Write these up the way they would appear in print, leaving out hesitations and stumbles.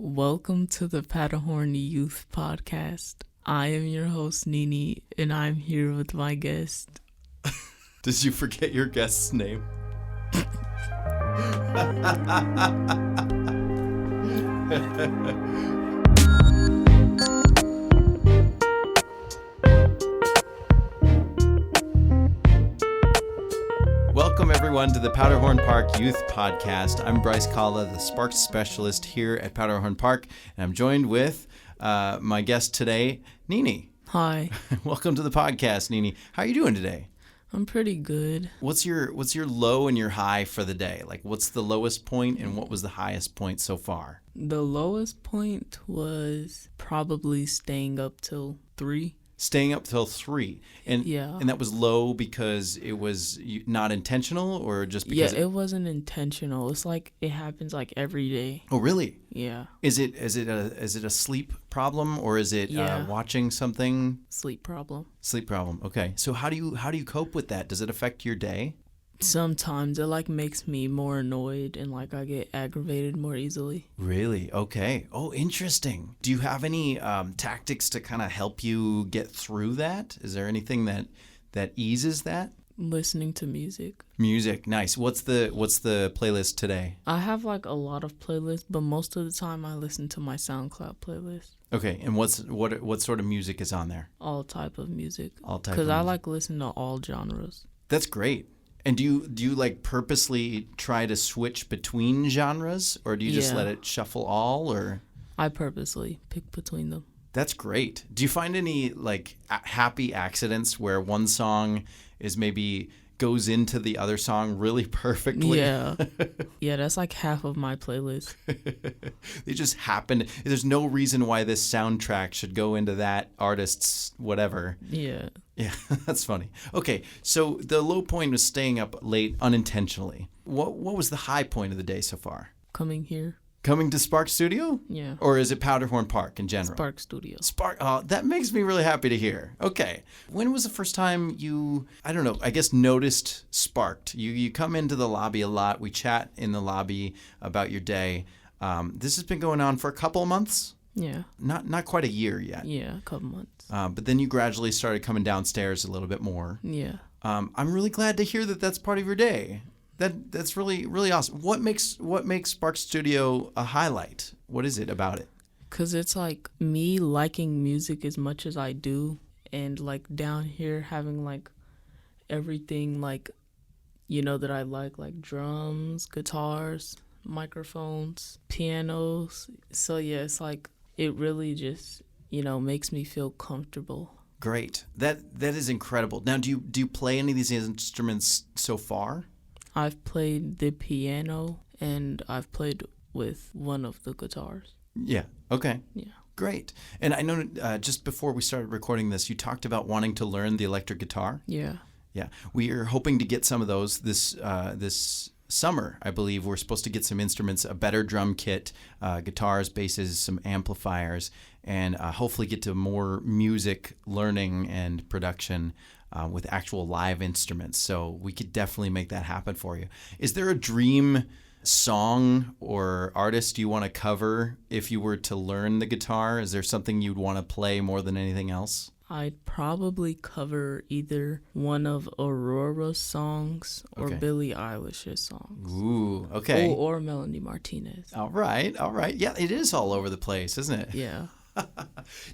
Welcome to the Powderhorn Youth Podcast. I am your host, Nene, and I'm here with my guest. Did you forget your guest's name? Welcome, everyone, to the Powderhorn Park Youth Podcast. I'm Bryce, the Sparks Specialist here at Powderhorn Park, and I'm joined with my guest today, Nene. Hi. Welcome to the podcast, Nene. How are you doing today? I'm pretty good. What's your low and your high for the day? Like, what's the lowest point and what was the highest point so far? The lowest point was probably staying up till 3. Staying up till 3. And that was low because it was not intentional, or just because it wasn't intentional. It's like it happens like every day. Oh, really? Yeah. Is it a sleep problem, or is it watching something? Sleep problem. Sleep problem. Okay. So how do you cope with that? Does it affect your day? Sometimes it makes me more annoyed and I get aggravated more easily. Really? Okay. Oh, interesting. Do you have any tactics to kind of help you get through that? Is there anything that eases that? Listening to music. Music. Nice. What's the playlist today? I have a lot of playlists, but most of the time I listen to my SoundCloud playlist. Okay. And what sort of music is on there? All type of music. All type. Because I listen to all genres. That's great. And do you purposely try to switch between genres, or do you just let it shuffle all, or? I purposely pick between them. That's great. Do you find any happy accidents where one song is maybe goes into the other song really perfectly? Yeah. Yeah, that's half of my playlist. They just happen. There's no reason why this soundtrack should go into that artist's whatever. Yeah. Yeah, that's funny. Okay, so the low point was staying up late unintentionally. What was the high point of the day so far? Coming here. Coming to Spark Studio? Yeah. Or is it Powderhorn Park in general? Spark Studio. Oh, that makes me really happy to hear. Okay. When was the first time you, noticed Sparked? You come into the lobby a lot. We chat in the lobby about your day. This has been going on for a couple of months? Yeah. Not quite a year yet. Yeah, a couple months. But then you gradually started coming downstairs a little bit more. Yeah. I'm really glad to hear that that's part of your day. That's really, really awesome. What makes Spark Studio a highlight? What is it about it? 'Cause it's me liking music as much as I do, and down here having everything that I like drums, guitars, microphones, pianos. So yeah, it's it really just makes me feel comfortable. Great. That is incredible. Now, do you play any of these instruments so far? I've played the piano, and I've played with one of the guitars. Yeah. Okay. Yeah. Great. And I know just before we started recording this, you talked about wanting to learn the electric guitar. Yeah. Yeah. We are hoping to get some of those this summer. I believe we're supposed to get some instruments, a better drum kit, guitars, basses, some amplifiers, and hopefully get to more music learning and production with actual live instruments. So we could definitely make that happen for you. Is there a dream song or artist you want to cover if you were to learn the guitar? Is there something you'd want to play more than anything else? I'd probably cover either one of Aurora's songs or Billie Eilish's songs. Ooh, okay. Or Melanie Martinez. All right. Yeah, it is all over the place, isn't it? Yeah.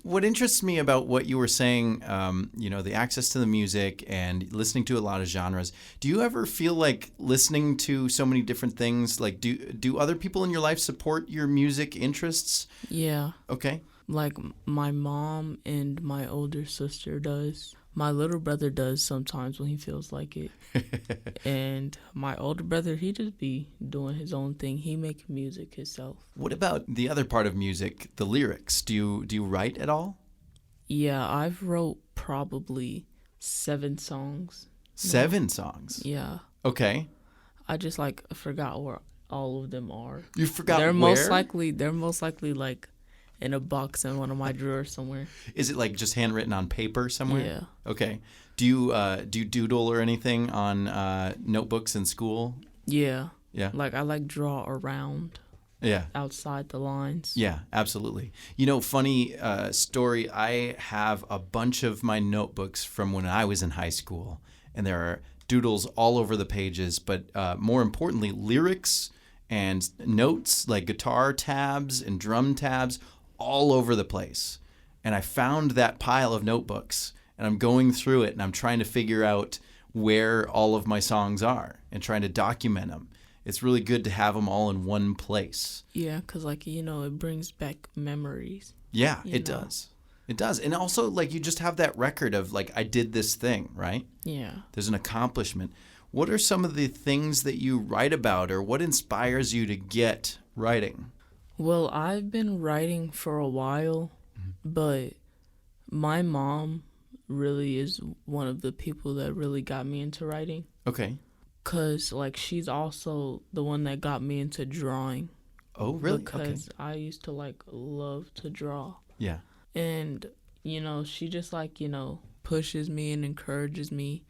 What interests me about what you were saying, the access to the music and listening to a lot of genres, do you ever feel like listening to so many different things, do other people in your life support your music interests? Yeah. Okay. My mom and my older sister does. My little brother does sometimes when he feels like it. And my older brother, he just be doing his own thing. He make music himself. What about the other part of music, the lyrics? Do you write at all? Yeah, I've wrote probably 7 songs. 7 songs? Yeah. Okay. I just forgot where all of them are. You forgot they're where? They're most likely in a box in one of my drawers somewhere. Is it just handwritten on paper somewhere? Yeah. Okay. Do you doodle or anything on notebooks in school? Yeah. Yeah. I draw around. Yeah. outside the lines. Yeah, absolutely. Funny story. I have a bunch of my notebooks from when I was in high school, and there are doodles all over the pages, but more importantly, lyrics and notes like guitar tabs and drum tabs all over the place. And I found that pile of notebooks, and I'm going through it, and I'm trying to figure out where all of my songs are and trying to document them. It's really good to have them all in one place. Yeah, because, like, it brings back memories. Yeah, you it know? does. It does. And also, like, you just have that record of, like, I did this thing, right? Yeah. There's an accomplishment. What are some of the things that you write about, or what inspires you to get writing? Well, I've been writing for a while, but my mom really is one of the people that really got me into writing. Okay. Because, like, she's also the one that got me into drawing. Oh, really? Because I used to, like, love to draw. Yeah. And, she just, like, pushes me and encourages me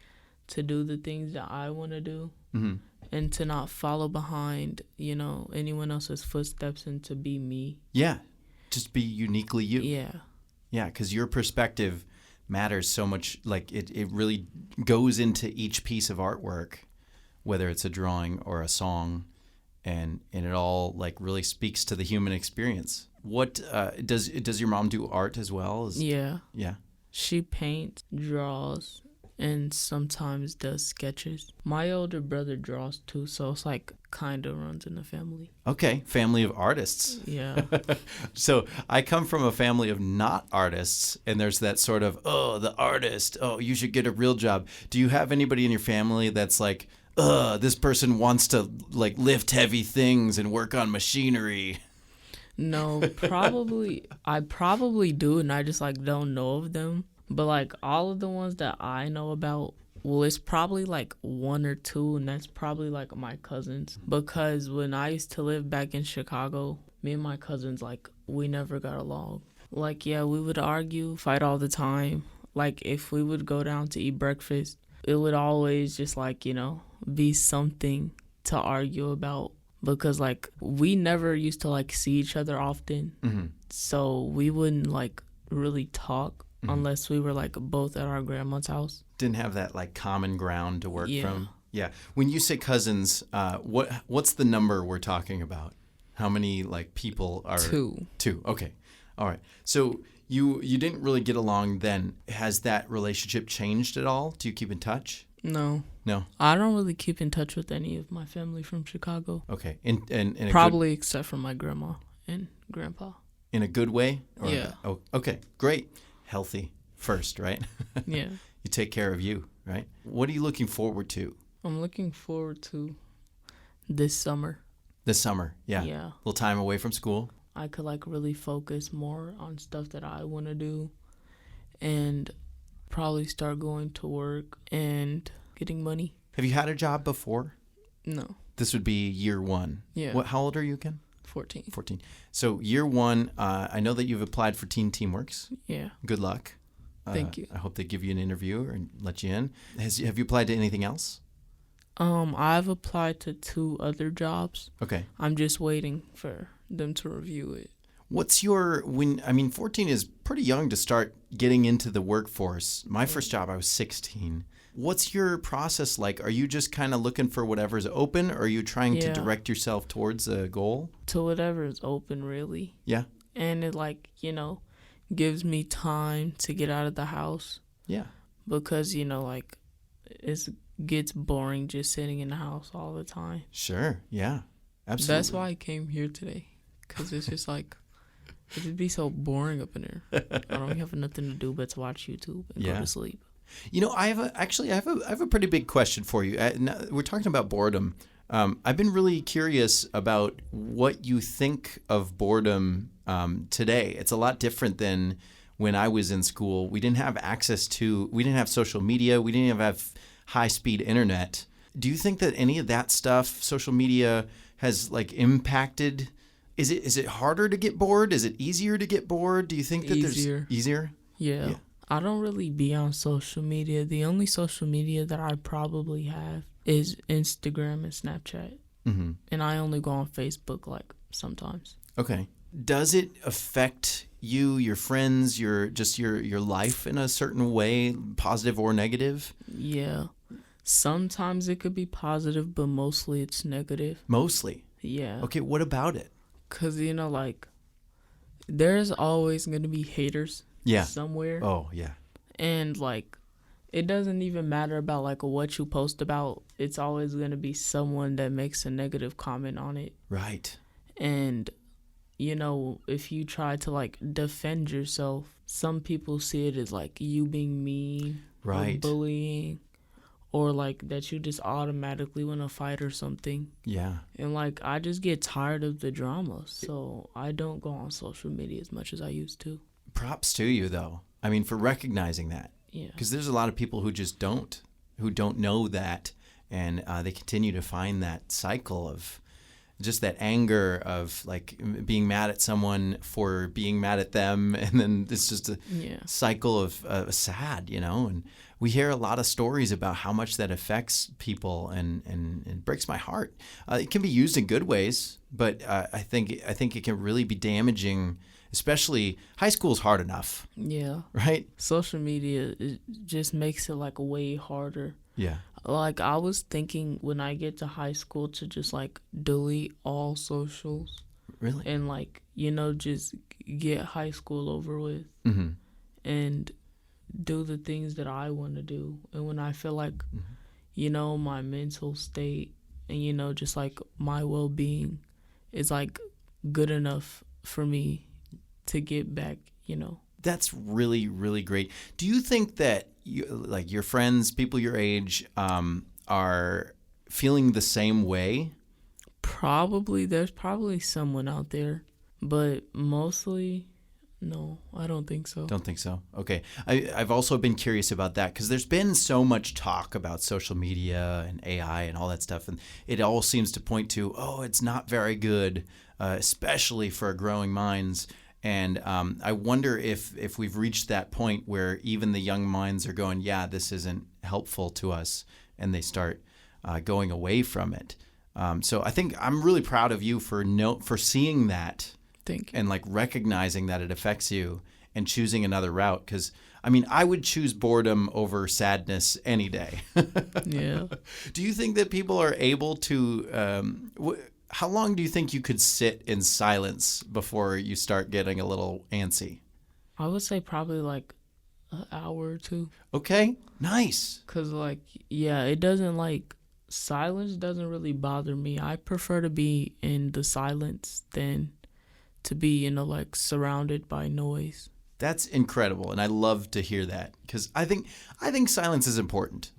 to do the things that I want to do. Mm-hmm. And to not follow behind, anyone else's footsteps, and to be me. Yeah. Just be uniquely you. Yeah. Yeah, because your perspective matters so much. Like, it really goes into each piece of artwork, whether it's a drawing or a song, and it all, like, really speaks to the human experience. What does your mom do art as well? Yeah. Yeah. She paints, draws, and sometimes does sketches. My older brother draws too, so it's like kind of runs in the family. Okay, family of artists. Yeah. So I come from a family of not artists, and there's that sort of, oh, the artist, oh, you should get a real job. Do you have anybody in your family that's like, this person wants to, like, lift heavy things and work on machinery? No, I probably do, and I just, like, don't know of them. But, like, all of the ones that I know about, well, it's probably, like, one or two, and that's probably, like, my cousins. Because when I used to live back in Chicago, me and my cousins, like, we never got along. Like, yeah, we would argue, fight all the time. Like, if we would go down to eat breakfast, it would always just, like, be something to argue about. Because, like, we never used to, like, see each other often. Mm-hmm. So we wouldn't, like, really talk unless we were, like, both at our grandma's house. Didn't have that, like, common ground to work Yeah. from. Yeah. When you say cousins, what's the number we're talking about? How many, like, people are? Two. Two. Okay. All right. So you didn't really get along then. Has that relationship changed at all? Do you keep in touch? No. No. I don't really keep in touch with any of my family from Chicago. Okay. In a Probably except for my grandma and grandpa. in a good way? Yeah. Oh, okay. Great. Healthy first, right? Yeah. You take care of you, right? What are you looking forward to I'm looking forward to this summer. this summer? Yeah. Yeah. A little time away from school. I could, like, really focus more on stuff that I want to do, and probably start going to work and getting money. Have you had a job before? No. This would be year one. Yeah. How old are you again? 14. 14. So year one, I know that you've applied for Teen Teamworks. Yeah. Good luck. Thank you. I hope they give you an interview or let you in. Have you applied to anything else? I've applied to 2 other jobs. Okay. I'm just waiting for them to review it. What's your 14 is pretty young to start getting into the workforce. My first job, I was 16. What's your process like? Are you just kind of looking for whatever's open, or are you trying to Yeah. direct yourself towards a goal? To whatever is open, really. Yeah. And it, like, gives me time to get out of the house. Yeah. Because, like, it gets boring just sitting in the house all the time. Sure. Yeah. Absolutely. That's why I came here today. Because it's just like, it'd be so boring up in there. I don't have nothing to do but to watch YouTube and go Yeah. to sleep. I have a pretty big question for you. We're talking about boredom. I've been really curious about what you think of boredom today. It's a lot different than when I was in school. We didn't have social media. We didn't have high-speed internet. Do you think that any of that stuff, social media, has, like, impacted? Is it harder to get bored? Is it easier to get bored? Do you think that Easier. there's easier? Yeah. I don't really be on social media. The only social media that I probably have is Instagram and Snapchat. Mm-hmm. And I only go on Facebook, like, sometimes. Okay. Does it affect you, your friends, your life in a certain way, positive or negative? Yeah. Sometimes it could be positive, but mostly it's negative. Mostly. Yeah. Okay, what about it? Because, like, there's always going to be haters Yeah. somewhere. Oh, yeah. And, like, it doesn't even matter about, like, what you post about. It's always going to be someone that makes a negative comment on it. Right. And, if you try to, like, defend yourself, some people see it as, like, you being mean or Right. bullying, or like that you just automatically want to fight or something. Yeah. And like I just get tired of the drama, so I don't go on social media as much as I used to. Props to you, though. I mean, for recognizing that. Yeah. Because there's a lot of people who just who don't know that, and they continue to find that cycle of just that anger of like being mad at someone for being mad at them, and then it's just a cycle of sad, and we hear a lot of stories about how much that affects people, and it breaks my heart. It can be used in good ways, but I think it can really be damaging. Especially high school is hard enough. Yeah. Right? Social media, it just makes it like way harder. Yeah. Like I was thinking when I get to high school to just like delete all socials. Really? And like, just get high school over with. Mm-hmm. And do the things that I want to do. And when I feel like, my mental state and, just like my well-being is like good enough for me to get back, That's really, really great. Do you think that like your friends, people your age, are feeling the same way? Probably. There's probably someone out there, but mostly, no, I don't think so. Don't think so. Okay. I've also been curious about that because there's been so much talk about social media and AI and all that stuff. And it all seems to point to, it's not very good, especially for growing minds. And I wonder if we've reached that point where even the young minds are going, yeah, this isn't helpful to us, and they start going away from it. So I think I'm really proud of you for seeing that. Thank you. And like recognizing that it affects you and choosing another route. Because, I mean, I would choose boredom over sadness any day. Yeah. Do you think that people are able to how long do you think you could sit in silence before you start getting a little antsy? I would say probably like an hour or two. Okay, nice. Because, like, yeah, it doesn't like silence doesn't really bother me. I prefer to be in the silence than to be, like surrounded by noise. That's incredible, and I love to hear that because I think silence is important.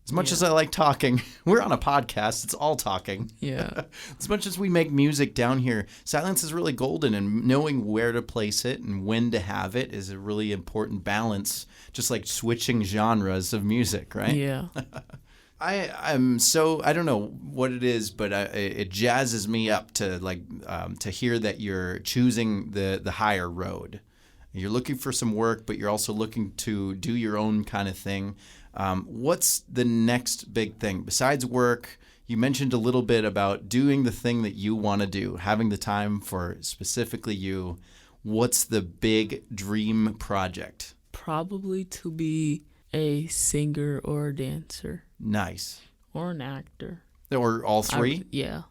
As much as I like talking, we're on a podcast. It's all talking. Yeah. As much as we make music down here, silence is really golden, and knowing where to place it and when to have it is a really important balance, just like switching genres of music, right? Yeah. I'm so, I don't know what it is, but it jazzes me up to to hear that you're choosing the higher road. You're looking for some work, but you're also looking to do your own kind of thing. What's the next big thing besides work? You mentioned a little bit about doing the thing that you want to do, having the time for specifically you. What's the big dream project? Probably to be a singer or a dancer. Nice. Or an actor. Or all three? Yeah.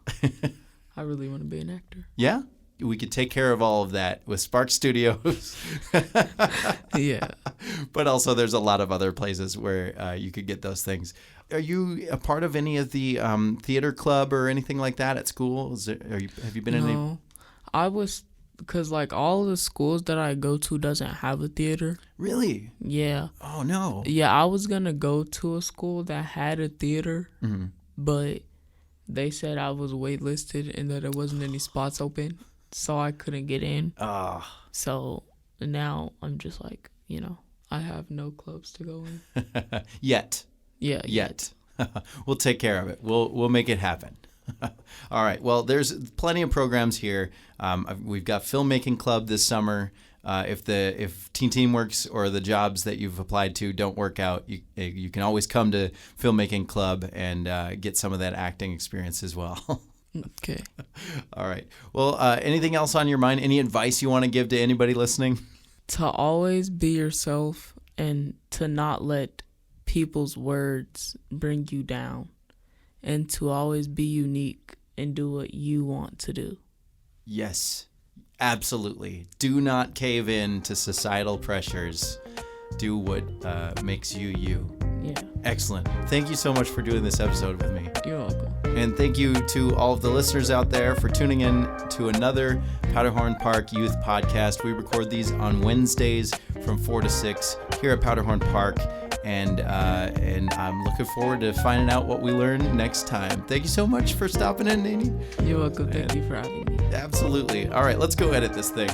I really want to be an actor. Yeah? We could take care of all of that with Spark Studios. Yeah. But also there's a lot of other places where you could get those things. Are you a part of any of the theater club or anything like that at school? Have you been in any? No. I was, because like all the schools that I go to doesn't have a theater. Really? Yeah. Oh, no. Yeah, I was going to go to a school that had a theater, but they said I was waitlisted and that there wasn't any spots open. So I couldn't get in. So now I'm just like, I have no clubs to go in. Yet. Yeah. Yet. We'll take care of it. We'll make it happen. All right. Well, there's plenty of programs here. We've got filmmaking club this summer. If Teamworks or the jobs that you've applied to don't work out, you can always come to filmmaking club and get some of that acting experience as well. Okay. All right. Well, anything else on your mind? Any advice you want to give to anybody listening? To always be yourself and to not let people's words bring you down, and to always be unique and do what you want to do. Yes, absolutely. Do not cave in to societal pressures. Do what makes you you. Yeah. Excellent. Thank you so much for doing this episode with me. You're welcome. And thank you to all of the listeners out there for tuning in to another Powderhorn Park Youth Podcast. We record these on Wednesdays from 4 to 6 here at Powderhorn Park. And I'm looking forward to finding out what we learn next time. Thank you so much for stopping in, Nene. You're welcome. Thank you for having me. Absolutely. All right, let's go edit this thing.